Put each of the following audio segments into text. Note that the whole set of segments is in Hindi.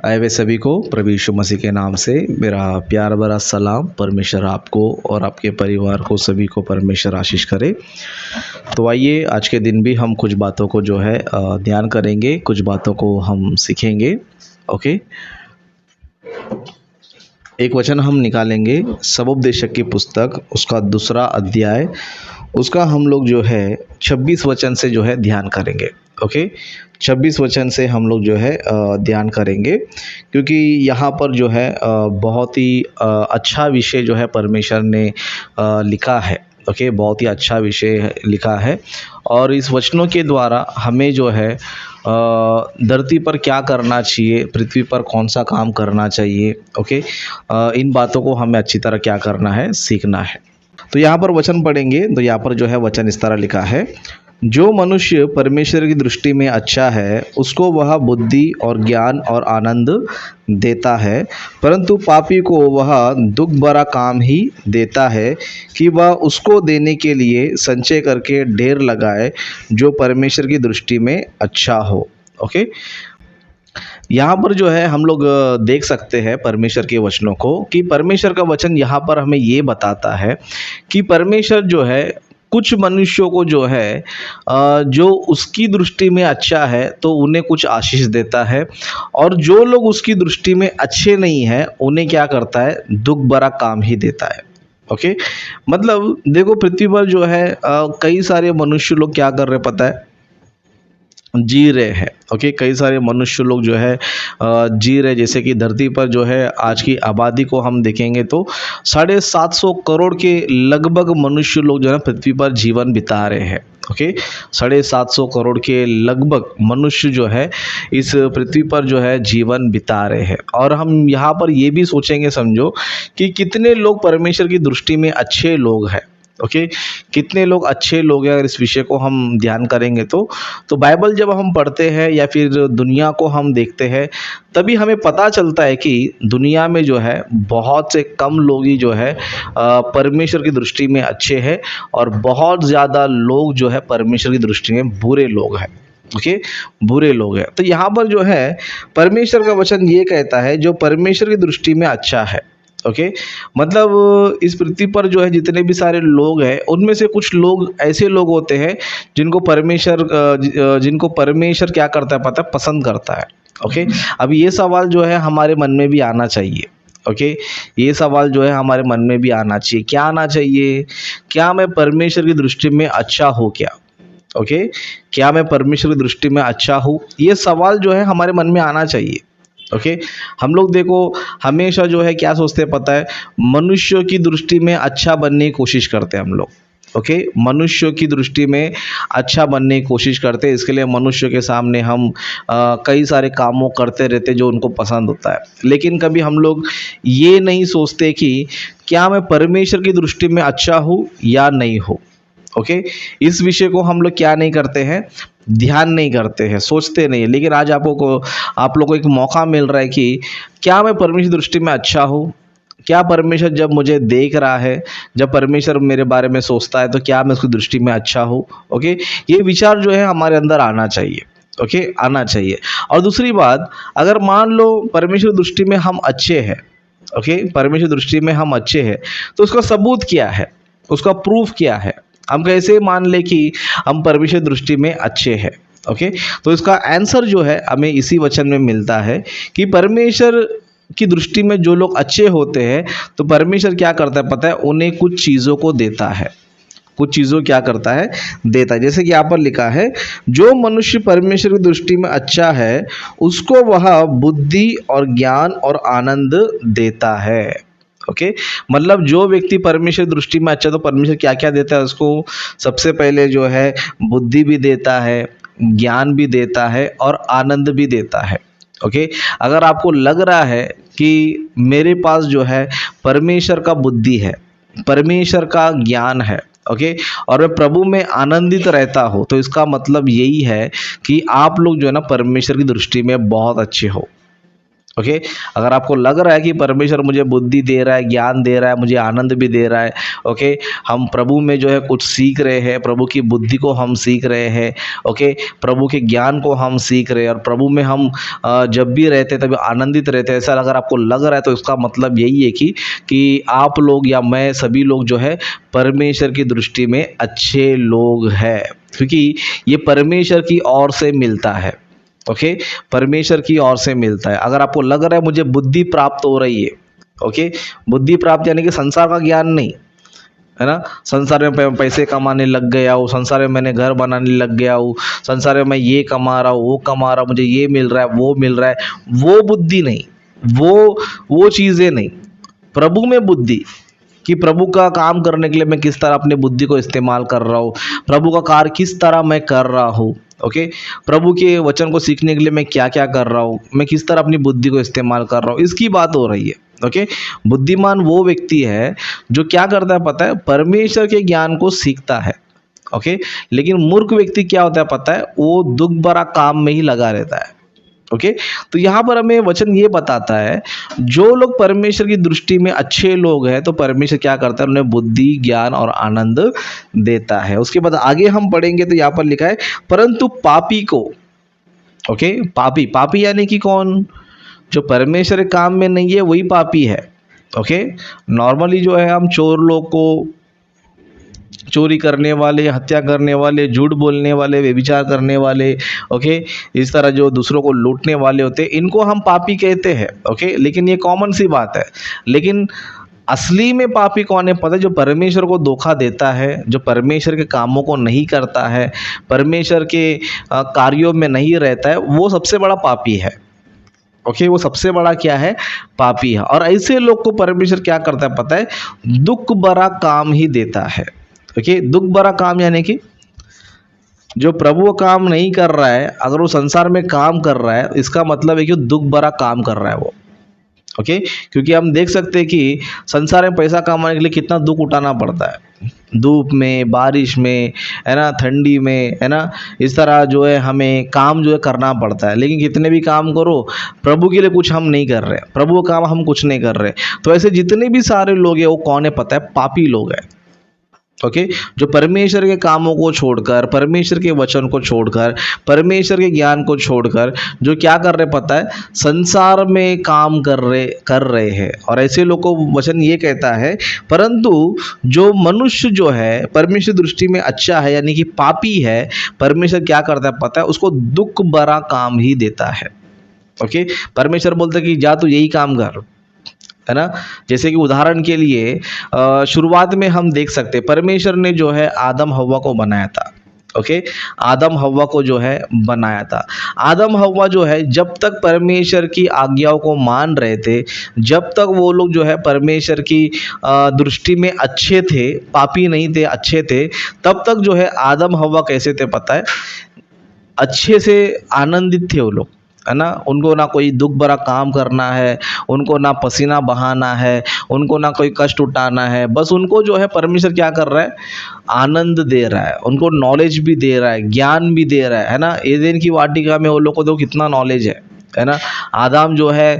आए हुए सभी को प्रभु यीशु मसीह के नाम से मेरा प्यार भरा सलाम। परमेश्वर आपको और आपके परिवार को सभी को परमेश्वर आशीष करे। तो आइए आज के दिन भी हम कुछ बातों को जो है ध्यान करेंगे, कुछ बातों को हम सीखेंगे। ओके, एक वचन हम निकालेंगे सबोपदेशक की पुस्तक, उसका 2 अध्याय, उसका हम लोग जो है 26 वचन से जो है ध्यान करेंगे। ओके, 26 वचन से हम लोग जो है ध्यान करेंगे, क्योंकि यहाँ पर जो है बहुत ही अच्छा विषय जो है परमेश्वर ने लिखा है। ओके, बहुत ही अच्छा विषय लिखा है और इस वचनों के द्वारा हमें जो है धरती पर क्या करना चाहिए, पृथ्वी पर कौन सा काम करना चाहिए। ओके, इन बातों को हमें अच्छी तरह क्या करना है, सीखना है। तो यहाँ पर वचन पढ़ेंगे तो यहाँ पर जो है वचन इस तरह लिखा है, जो मनुष्य परमेश्वर की दृष्टि में अच्छा है उसको वह बुद्धि और ज्ञान और आनंद देता है, परंतु पापी को वह दुख भरा काम ही देता है कि वह उसको देने के लिए संचय करके ढेर लगाए जो परमेश्वर की दृष्टि में अच्छा हो। ओके, यहाँ पर जो है हम लोग देख सकते हैं परमेश्वर के वचनों को, कि परमेश्वर का वचन यहाँ पर हमें ये बताता है कि परमेश्वर जो है कुछ मनुष्यों को जो है जो उसकी दृष्टि में अच्छा है तो उन्हें कुछ आशीष देता है, और जो लोग उसकी दृष्टि में अच्छे नहीं हैं उन्हें क्या करता है, दुख भरा काम ही देता है। ओके, मतलब देखो पृथ्वी पर जो है कई सारे मनुष्य लोग क्या कर रहे पता है, जी रहे हैं। ओके, कई सारे मनुष्य लोग जो है जी रहे, जैसे कि धरती पर जो है आज की आबादी को हम देखेंगे तो 750 करोड़ के लगभग मनुष्य लोग जो है पृथ्वी पर जीवन बिता रहे हैं। ओके, 750 करोड़ के लगभग मनुष्य जो है इस पृथ्वी पर जो है जीवन बिता रहे हैं। और हम यहाँ पर ये भी सोचेंगे, समझो कि कितने लोग परमेश्वर की दृष्टि में अच्छे लोग हैं। ओके, कितने लोग अच्छे लोग हैं। अगर इस विषय को हम ध्यान करेंगे तो बाइबल जब हम पढ़ते हैं या फिर दुनिया को हम देखते हैं तभी हमें पता चलता है कि दुनिया में जो है बहुत से कम लोग ही जो है परमेश्वर की दृष्टि में अच्छे हैं, और बहुत ज़्यादा लोग जो है परमेश्वर की दृष्टि में बुरे लोग हैं। ओके, बुरे लोग हैं। तो यहाँ पर जो है परमेश्वर का वचन ये कहता है, जो परमेश्वर की दृष्टि में अच्छा है। ओके, मतलब इस पृथ्वी पर जो है जितने भी सारे लोग हैं उनमें से कुछ लोग ऐसे लोग होते हैं जिनको परमेश्वर क्या करता है पता है, पसंद करता है। ओके, अब ये सवाल जो है हमारे मन में भी आना चाहिए। ओके, ये सवाल जो है हमारे मन में भी आना चाहिए। क्या आना चाहिए, क्या मैं परमेश्वर की दृष्टि में अच्छा हूँ क्या? ओके, क्या मैं परमेश्वर की दृष्टि में अच्छा हूँ, ये सवाल जो है हमारे मन में आना चाहिए। ओके, हम लोग देखो हमेशा जो है क्या सोचते हैं पता है, मनुष्यों की दृष्टि में अच्छा बनने की कोशिश करते हैं हम लोग। ओके, मनुष्यों की दृष्टि में अच्छा बनने की कोशिश करते हैं, इसके लिए मनुष्य के सामने हम कई सारे कामों करते रहते जो उनको पसंद होता है। लेकिन कभी हम लोग ये नहीं सोचते कि क्या मैं परमेश्वर की दृष्टि में अच्छा हूँ या नहीं हूँ। ओके, इस विषय को हम लोग क्या नहीं करते हैं, ध्यान नहीं करते हैं, सोचते नहीं है। लेकिन आज आप लोगों को एक मौका मिल रहा है कि क्या मैं परमेश्वर दृष्टि में अच्छा हूँ, क्या परमेश्वर जब मुझे देख रहा है, जब परमेश्वर मेरे बारे में सोचता है तो क्या मैं उसकी दृष्टि में अच्छा हूँ। ओके, ये विचार जो है हमारे अंदर आना चाहिए। ओके, आना चाहिए। और दूसरी बात, अगर मान लो परमेश्वर दृष्टि में हम अच्छे हैं, ओके, परमेश्वर दृष्टि में हम अच्छे हैं, तो उसका सबूत क्या है, उसका प्रूफ क्या है, हम कैसे मान ले कि हम परमेश्वर दृष्टि में अच्छे हैं। ओके, तो इसका आंसर जो है हमें इसी वचन में मिलता है कि परमेश्वर की दृष्टि में जो लोग अच्छे होते हैं तो परमेश्वर क्या करता है पता है, उन्हें कुछ चीज़ों को देता है। कुछ चीज़ों क्या करता है, देता है। जैसे कि यहाँ पर लिखा है, जो मनुष्य परमेश्वर की दृष्टि में अच्छा है उसको वह बुद्धि और ज्ञान और आनंद देता है। ओके, मतलब जो व्यक्ति परमेश्वर दृष्टि में अच्छा, तो परमेश्वर क्या क्या देता है उसको, सबसे पहले जो है बुद्धि भी देता है, ज्ञान भी देता है और आनंद भी देता है। ओके, अगर आपको लग रहा है कि मेरे पास जो है परमेश्वर का बुद्धि है, परमेश्वर का ज्ञान है, ओके, और मैं प्रभु में आनंदित रहता हूँ, तो इसका मतलब यही है कि आप लोग जो है ना परमेश्वर की दृष्टि में बहुत अच्छे हो। ओके अगर आपको लग रहा है कि परमेश्वर मुझे बुद्धि दे रहा है, ज्ञान दे रहा है, मुझे आनंद भी दे रहा है, ओके हम प्रभु में जो है कुछ सीख रहे हैं, प्रभु की बुद्धि को हम सीख रहे हैं, ओके प्रभु के ज्ञान को हम सीख रहे हैं और प्रभु में हम जब भी रहते हैं तभी आनंदित रहते हैं, ऐसा अगर आपको लग रहा है तो इसका मतलब यही है कि आप लोग या मैं सभी लोग जो है परमेश्वर की दृष्टि में अच्छे लोग हैं, क्योंकि ये परमेश्वर की ओर से मिलता है। ओके परमेश्वर की ओर से मिलता है। अगर आपको लग रहा है मुझे बुद्धि प्राप्त हो रही है, ओके बुद्धि प्राप्त यानी कि संसार का ज्ञान नहीं है ना, संसार में पैसे कमाने लग गया हूँ, संसार में मैंने घर बनाने लग गया हूँ, संसार में मैं ये कमा रहा हूँ, वो कमा रहा हूँ, मुझे ये मिल रहा है, वो मिल रहा है, वो बुद्धि नहीं, वो चीज़ें नहीं। प्रभु में बुद्धि कि प्रभु का काम करने के लिए मैं किस तरह अपने बुद्धि को इस्तेमाल कर रहा हूँ, प्रभु का कार्य किस तरह मैं कर रहा हूँ, ओके प्रभु के वचन को सीखने के लिए मैं क्या क्या कर रहा हूँ, मैं किस तरह अपनी बुद्धि को इस्तेमाल कर रहा हूँ, इसकी बात हो रही है। ओके बुद्धिमान वो व्यक्ति है जो क्या करता है पता है, परमेश्वर के ज्ञान को सीखता है। ओके लेकिन मूर्ख व्यक्ति क्या होता है पता है, वो दुख भरा काम में ही लगा रहता है। ओके तो यहाँ पर हमें वचन ये बताता है जो लोग परमेश्वर की दृष्टि में अच्छे लोग हैं तो परमेश्वर क्या करता है, उन्हें बुद्धि ज्ञान और आनंद देता है। उसके बाद आगे हम पढ़ेंगे तो यहाँ पर लिखा है परंतु पापी को, ओके पापी यानी कि कौन, जो परमेश्वर के काम में नहीं है वही पापी है। ओके नॉर्मली जो है हम चोर लोग को, चोरी करने वाले, हत्या करने वाले, झूठ बोलने वाले, व्यभिचार करने वाले, ओके इस तरह जो दूसरों को लूटने वाले होते हैं इनको हम पापी कहते हैं। ओके लेकिन ये कॉमन सी बात है, लेकिन असली में पापी कौन है पता है, जो परमेश्वर को धोखा देता है, जो परमेश्वर के कामों को नहीं करता है, परमेश्वर के कार्यों में नहीं रहता है, वो सबसे बड़ा पापी है। ओके वो सबसे बड़ा क्या है, पापी है। और ऐसे लोग को परमेश्वर क्या करता है पता है, दुख भरा काम ही देता है। ओके दुख भरा काम यानी कि जो प्रभु वो काम नहीं कर रहा है, अगर वो संसार में काम कर रहा है इसका मतलब है कि वो दुख भरा काम कर रहा है वो। ओके क्योंकि हम देख सकते हैं कि संसार में पैसा कमाने के लिए कितना दुख उठाना पड़ता है, धूप में, बारिश में, है ना, ठंडी में, है ना, इस तरह जो है हमें काम जो है करना पड़ता है। लेकिन कितने भी काम करो प्रभु के लिए कुछ हम नहीं कर रहे, प्रभु का काम हम कुछ नहीं कर रहे। तो ऐसे जितने भी सारे लोग हैं वो कौन है पता है, पापी लोग हैं। ओके जो परमेश्वर के कामों को छोड़कर, परमेश्वर के वचन को छोड़कर, परमेश्वर के ज्ञान को छोड़कर जो क्या कर रहे पता है, संसार में काम कर रहे हैं। और ऐसे लोग को वचन ये कहता है परंतु जो मनुष्य जो है परमेश्वर दृष्टि में अच्छा है यानी कि पापी है, परमेश्वर क्या करता है पता है, उसको दुख भरा काम ही देता है। ओके परमेश्वर बोलता है कि जा तू यही काम कर, है ना। जैसे कि उदाहरण के लिए शुरुआत में हम देख सकते हैं परमेश्वर ने जो है आदम हव्वा को बनाया था। ओके आदम हव्वा को जो है बनाया था। आदम हव्वा जो है जब तक परमेश्वर की आज्ञाओं को मान रहे थे, जब तक वो लोग जो है परमेश्वर की दृष्टि में अच्छे थे, पापी नहीं थे, अच्छे थे, तब तक जो है आदम हव्वा कैसे थे पता है, अच्छे से आनंदित थे वो लोग, है ना। उनको ना कोई दुख भरा काम करना है, उनको ना पसीना बहाना है, उनको ना कोई कष्ट उठाना है, बस उनको जो है परमेश्वर क्या कर रहा है, आनंद दे रहा है, उनको नॉलेज भी दे रहा है, ज्ञान भी दे रहा है ना। एदेन की वाटिका में वो लोग को देखो कितना नॉलेज है ना। आदम जो है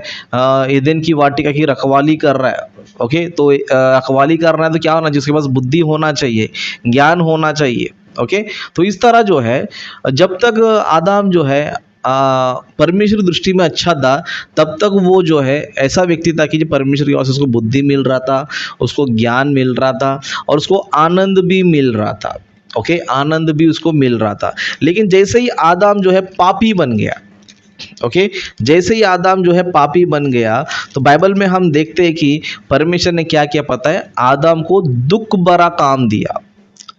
एदेन की वाटिका की रखवाली कर रहा है। ओके तो रखवाली कर रहा है तो क्या होना चाहिए, जिसके पास बुद्धि होना चाहिए, ज्ञान होना चाहिए। ओके तो इस तरह जो है जब तक आदम जो है परमेश्वर दृष्टि में अच्छा था, तब तक वो जो है ऐसा व्यक्ति था कि जो परमेश्वर की ओर से उसको बुद्धि मिल रहा था, उसको ज्ञान मिल रहा था और उसको आनंद भी मिल रहा था। ओके आनंद भी उसको मिल रहा था। लेकिन जैसे ही आदम जो है पापी बन गया, ओके जैसे ही आदम जो है पापी बन गया, तो बाइबल में हम देखते हैं कि परमेश्वर ने क्या किया पता है, आदम को दुख भरा काम दिया।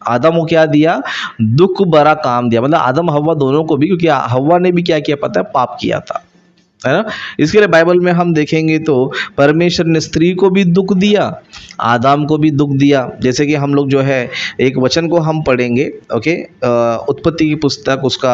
आदम को क्या दिया, दुख भरा काम दिया। मतलब आदम हव्वा दोनों को भी, क्योंकि हव्वा ने भी क्या किया पता है, पाप किया था, है ना। इसके लिए बाइबल में हम देखेंगे तो परमेश्वर ने स्त्री को भी दुख दिया, आदम को भी दुख दिया। जैसे कि हम लोग जो है एक वचन को हम पढ़ेंगे, ओके उत्पत्ति की पुस्तक उसका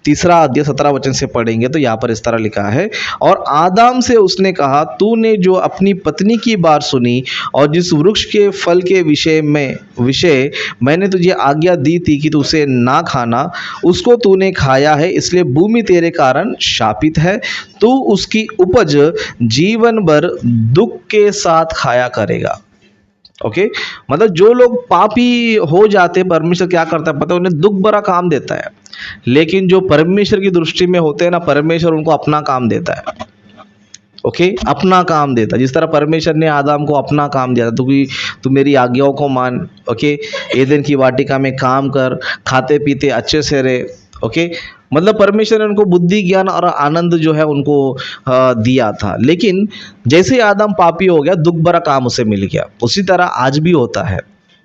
3 अध्याय 17 वचन से पढ़ेंगे तो यहाँ पर इस तरह लिखा है, और आदम से उसने कहा तूने जो अपनी पत्नी की बात सुनी और जिस वृक्ष के फल के विषय मैंने तुझे आज्ञा दी थी कि तू उसे ना खाना, उसको तूने खाया है, इसलिए भूमि तेरे कारण शापित है, तू उसकी उपज जीवन भर दुख के साथ खाया करेगा। ओके, मतलब जो लोग पापी हो जाते, परमेश्वर क्या करता है पता है, उन्हें दुख भरा काम देता है। लेकिन जो परमेश्वर की दृष्टि में होते हैं ना, परमेश्वर उनको अपना काम देता है। ओके, अपना काम देता है। जिस तरह परमेश्वर ने आदम को अपना काम दिया था, तू मेरी आज्ञाओं को मान। ओके, एदन की वाटिका में काम कर, खाते पीते अच्छे से रहे। ओके, मतलब परमेश्वर ने उनको बुद्धि ज्ञान और आनंद जो है उनको दिया था। लेकिन जैसे ही आदम पापी हो गया, दुख भरा काम उसे मिल गया। उसी तरह आज भी होता है।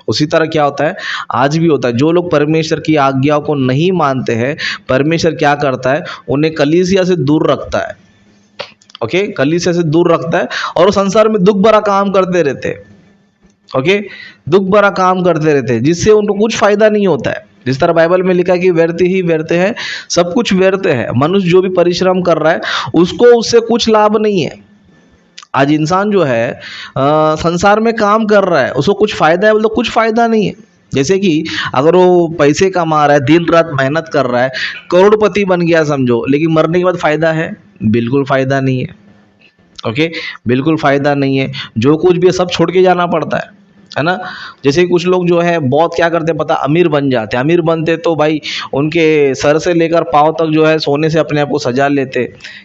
उसी तरह क्या होता है, आज भी होता है। जो लोग परमेश्वर की आज्ञाओं को नहीं मानते हैं, परमेश्वर क्या करता है, उन्हें कलीसिया से दूर रखता है। ओके, कलीसिया से दूर रखता है और वो संसार में दुख भरा काम करते रहते हैं। ओके, दुख भरा काम करते रहते हैं, जिससे उनको कुछ फायदा नहीं होता है। जिस तरह बाइबल में लिखा है कि व्यर्थ ही व्यर्थ है, सब कुछ व्यर्थ है। मनुष्य जो भी परिश्रम कर रहा है उसको उससे कुछ लाभ नहीं है। आज इंसान जो है संसार में काम कर रहा है, उसको कुछ फायदा है, मतलब कुछ फायदा नहीं है। जैसे कि अगर वो पैसे कमा रहा है, दिन रात मेहनत कर रहा है, करोड़पति बन गया समझो, लेकिन मरने के बाद फायदा है? बिल्कुल फायदा नहीं है। ओके, बिल्कुल फायदा नहीं है। जो कुछ भी है सब छोड़ के जाना पड़ता है ना। जैसे कि कुछ लोग जो है बहुत क्या करते हैं पता, अमीर बन जाते हैं। अमीर बनते तो भाई उनके सर से लेकर पाँव तक जो है सोने से अपने आप को सजा लेते,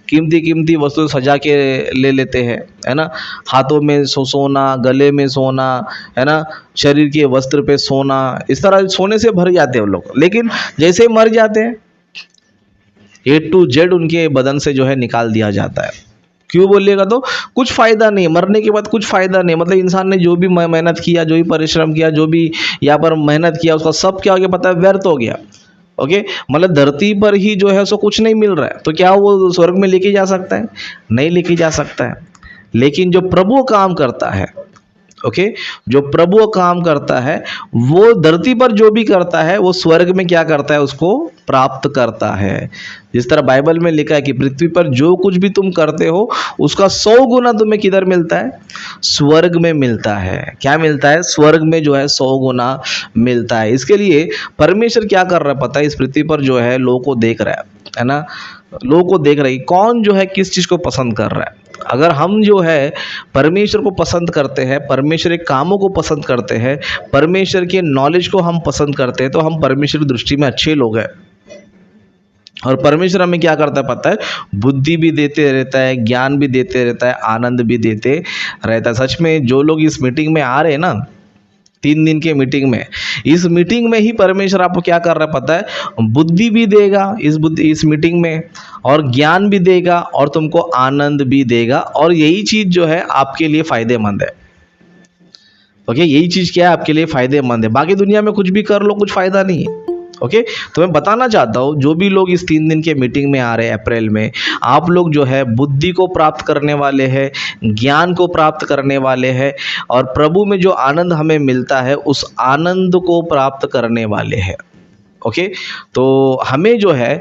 कीमती कीमती वस्तु सजा के ले लेते हैं, है ना। हाथों में सोना, गले में सोना, है ना, शरीर के वस्त्र पे सोना, इस तरह सोने से भर जाते हैं वो लोग। लेकिन जैसे ही मर जाते हैं, A to Z उनके बदन से जो है निकाल दिया जाता है। क्यों बोलिएगा तो कुछ फायदा नहीं, मरने के बाद कुछ फायदा नहीं। मतलब इंसान ने जो भी मेहनत किया, जो भी परिश्रम किया, जो भी यहाँ पर मेहनत किया, उसका सब क्या हो गया पता है, व्यर्थ हो गया। ओके, मतलब धरती पर ही जो है उसको कुछ नहीं मिल रहा है, तो क्या वो स्वर्ग में लेके जा सकता है? नहीं लेके जा सकता है। लेकिन जो प्रभु काम करता है, ओके, जो प्रभु काम करता है, वो धरती पर जो भी करता है वो स्वर्ग में क्या करता है, उसको प्राप्त करता है। जिस तरह बाइबल में लिखा है कि पृथ्वी पर जो कुछ भी तुम करते हो उसका 100 गुना तुम्हें किधर मिलता है? स्वर्ग में मिलता है। क्या मिलता है? स्वर्ग में जो है 100 गुना मिलता है। इसके लिए परमेश्वर क्या कर रहा है पता है, इस पृथ्वी पर जो है लोगों को देख रहा है ना, लोगों को देख रहा है कौन जो है किस चीज़ को पसंद कर रहा है। अगर हम जो है परमेश्वर को पसंद करते हैं, परमेश्वर के कामों को पसंद करते हैं, परमेश्वर के नॉलेज को हम पसंद करते हैं, तो हम परमेश्वर की दृष्टि में अच्छे लोग हैं। और परमेश्वर हमें क्या करता है पता है, बुद्धि भी देते रहता है, ज्ञान भी देते रहता है, आनंद भी देते रहता है। सच में जो लोग इस मीटिंग में आ रहे हैं ना, 3 दिन के मीटिंग में, इस मीटिंग में ही परमेश्वर आपको क्या कर रहा है पता है, बुद्धि भी देगा इस मीटिंग में, और ज्ञान भी देगा, और तुमको आनंद भी देगा। और यही चीज़ जो है आपके लिए फ़ायदेमंद है। ओके, यही चीज़ क्या है आपके लिए फ़ायदेमंद है। बाकी दुनिया में कुछ भी कर लो, कुछ फ़ायदा नहीं है। ओके, तो मैं बताना चाहता हूँ जो भी लोग इस 3 दिन के मीटिंग में आ रहे हैं अप्रैल में, आप लोग जो है बुद्धि को प्राप्त करने वाले हैं, ज्ञान को प्राप्त करने वाले हैं, और प्रभु में जो आनंद हमें मिलता है उस आनंद को प्राप्त करने वाले हैं। ओके, तो हमें जो है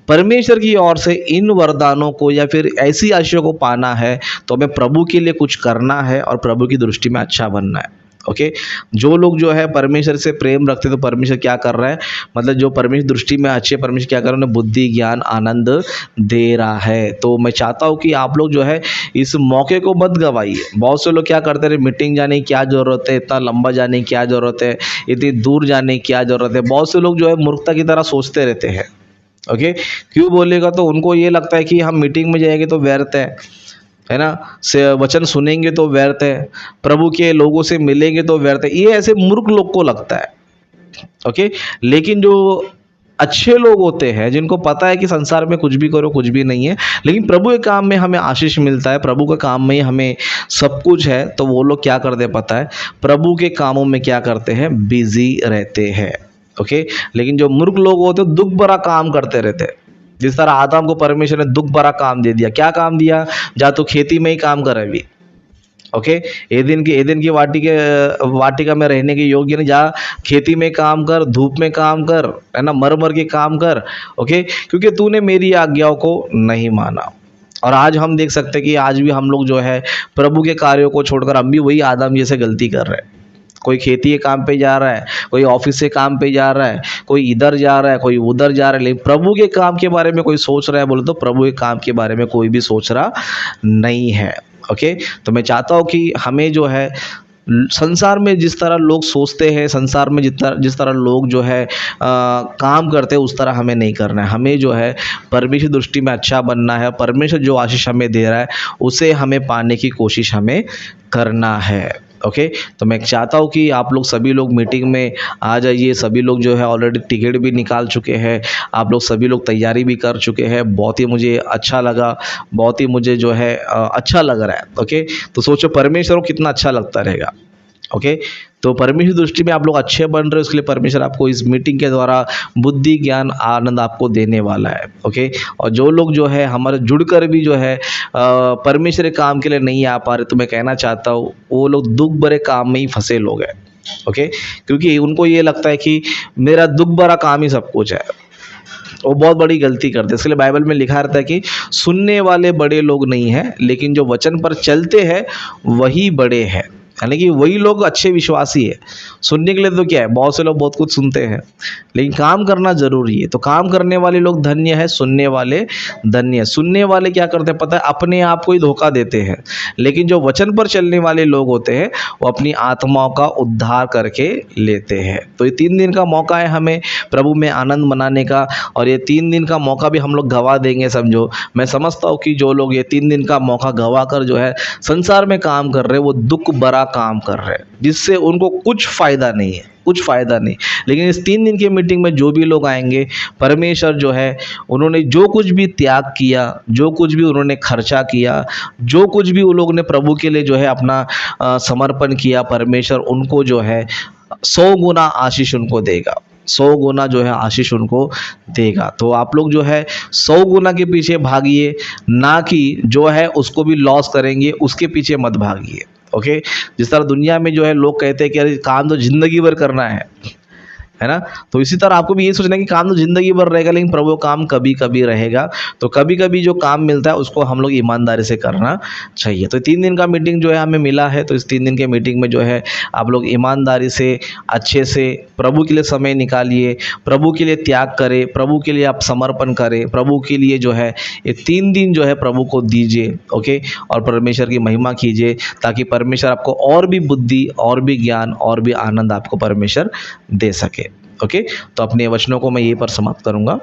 परमेश्वर की ओर से इन वरदानों को या फिर ऐसी आशीषों को पाना है, तो हमें प्रभु के लिए कुछ करना है और प्रभु की दृष्टि में अच्छा बनना है। ओके, जो लोग जो है परमेश्वर से प्रेम रखते, तो परमेश्वर क्या कर रहा है, मतलब जो परमेश्वर दृष्टि में अच्छे, परमेश्वर क्या कर रहा है, उन्हें बुद्धि ज्ञान आनंद दे रहा है। तो मैं चाहता हूँ कि आप लोग जो है इस मौके को मत गवाइए। बहुत से लोग क्या करते हैं, मीटिंग जाने की क्या ज़रूरत है, इतना लंबा जाने की क्या ज़रूरत है, इतनी दूर जाने की क्या ज़रूरत है। बहुत से लोग जो है मूर्खता की तरह सोचते रहते हैं। ओके, क्यों बोलेगा तो उनको ये लगता है कि हम मीटिंग में जाएंगे तो व्यर्थ है ना, से वचन सुनेंगे तो व्यर्थ है, प्रभु के लोगों से मिलेंगे तो व्यर्थ है। ये ऐसे मूर्ख लोग को लगता है। ओके, लेकिन जो अच्छे लोग होते हैं, जिनको पता है कि संसार में कुछ भी करो कुछ भी नहीं है, लेकिन प्रभु के काम में हमें आशीष मिलता है, प्रभु के काम में ही हमें सब कुछ है, तो वो लोग क्या करते पता है, प्रभु के कामों में क्या करते हैं, बिजी रहते हैं। ओके, लेकिन जो मूर्ख लोग होते हैं दुख भरा काम करते रहते हैं। जिस तरह आदम को परमेश्वर ने दुख भरा काम दे दिया। क्या काम दिया? जा तो खेती में ही काम कर अभी। ओके, एदन की वाटिका में रहने के योग्य नहीं, जा खेती में काम कर, धूप में काम कर, है ना, मर मर के काम कर। ओके, क्योंकि तूने मेरी आज्ञाओं को नहीं माना। और आज हम देख सकते हैं कि आज भी हम लोग जो है प्रभु के कार्यों को छोड़कर हम भी वही आदम जैसे गलती कर रहे हैं। कोई खेती के काम पे जा रहा है, कोई ऑफिस से काम पे जा रहा है, कोई इधर जा रहा है, कोई उधर जा रहा है, लेकिन प्रभु के काम के बारे में कोई सोच रहा है बोले तो प्रभु के काम के बारे में कोई भी सोच रहा नहीं है। ओके, तो मैं चाहता हूँ कि हमें जो है संसार में जिस तरह लोग सोचते हैं, संसार में जिस तरह लोग जो है काम करते हैं, उस तरह हमें नहीं करना है। हमें जो है परमेश्वर दृष्टि में अच्छा बनना है। परमेश्वर जो आशीष हमें दे रहा है उसे हमें पाने की कोशिश हमें करना है। ओके, तो मैं चाहता हूँ कि आप लोग सभी लोग मीटिंग में आ जाइए। सभी लोग जो है ऑलरेडी टिकट भी निकाल चुके हैं, आप लोग सभी लोग तैयारी भी कर चुके हैं। बहुत ही मुझे अच्छा लगा, बहुत ही मुझे जो है अच्छा लग रहा है। ओके, तो सोचो परमेश्वर को कितना अच्छा लगता रहेगा। ओके, तो परमेश्वर दृष्टि में आप लोग अच्छे बन रहे हो, इसके लिए परमेश्वर आपको इस मीटिंग के द्वारा बुद्धि, ज्ञान, आनंद आपको देने वाला है। ओके, और जो लोग जो है हमारे जुड़कर भी जो है परमेश्वर के काम के लिए नहीं आ पा रहे, तो मैं कहना चाहता हूँ वो लोग दुख भरे काम में ही फंसे लोग हैं। ओके, क्योंकि उनको ये लगता है कि मेरा दुख भरा काम ही सब कुछ है। वो बहुत बड़ी गलती करते हैं। इसलिए बाइबल में लिखा रहता है कि सुनने वाले बड़े लोग नहीं हैं, लेकिन जो वचन पर चलते हैं वही बड़े हैं। यानी कि वही लोग अच्छे विश्वासी है। सुनने के लिए तो क्या है, बहुत से लोग बहुत कुछ सुनते हैं, लेकिन काम करना जरूरी है। तो काम करने वाले लोग धन्य है, सुनने वाले धन्य है। सुनने वाले क्या करते हैं पता है, अपने आप को ही धोखा देते हैं, लेकिन जो वचन पर चलने वाले लोग होते हैं वो अपनी आत्माओं का उद्धार करके लेते हैं। तो ये 3 दिन का मौका है हमें प्रभु में आनंद मनाने का, और ये 3 दिन का मौका भी हम लोग गवा देंगे। समझो, मैं समझता हूँ कि जो लोग ये 3 दिन का मौका गवा कर जो है संसार में काम कर रहे हैं, वो दुख भरा काम कर रहे हैं, जिससे उनको कुछ फायदा नहीं है, कुछ फायदा नहीं। लेकिन इस 3 दिन की मीटिंग में जो भी लोग आएंगे, परमेश्वर जो है उन्होंने जो कुछ भी त्याग किया, जो कुछ भी उन्होंने खर्चा किया, जो कुछ भी उन लोगों ने प्रभु के लिए जो है अपना समर्पण किया, परमेश्वर उनको जो है 100 गुना आशीष उनको देगा। 100 गुना जो है आशीष उनको देगा। तो आप लोग जो है 100 गुना के पीछे भागिए, ना कि जो है उसको भी लॉस करेंगे उसके पीछे मत भागिए। ओके, जिस तरह दुनिया में जो है लोग कहते हैं कि अरे काम तो जिंदगी भर करना है ना, तो इसी तरह आपको भी ये सोचना है कि काम तो जिंदगी भर रहेगा, लेकिन प्रभु काम कभी कभी रहेगा। तो कभी कभी जो काम मिलता है उसको हम लोग ईमानदारी से करना चाहिए। तो 3 दिन का मीटिंग जो है हमें मिला है, तो इस 3 दिन के मीटिंग में जो है आप लोग ईमानदारी से अच्छे से प्रभु के लिए समय निकालिए, प्रभु के लिए त्याग करें, प्रभु के लिए आप समर्पण करें, प्रभु के लिए जो है ये 3 दिन जो है प्रभु को दीजिए। ओके, और परमेश्वर की महिमा कीजिए, ताकि परमेश्वर आपको और भी बुद्धि, और भी ज्ञान, और भी आनंद आपको परमेश्वर दे सके। ओके, तो अपने वचनों को मैं यहीं पर समाप्त करूंगा।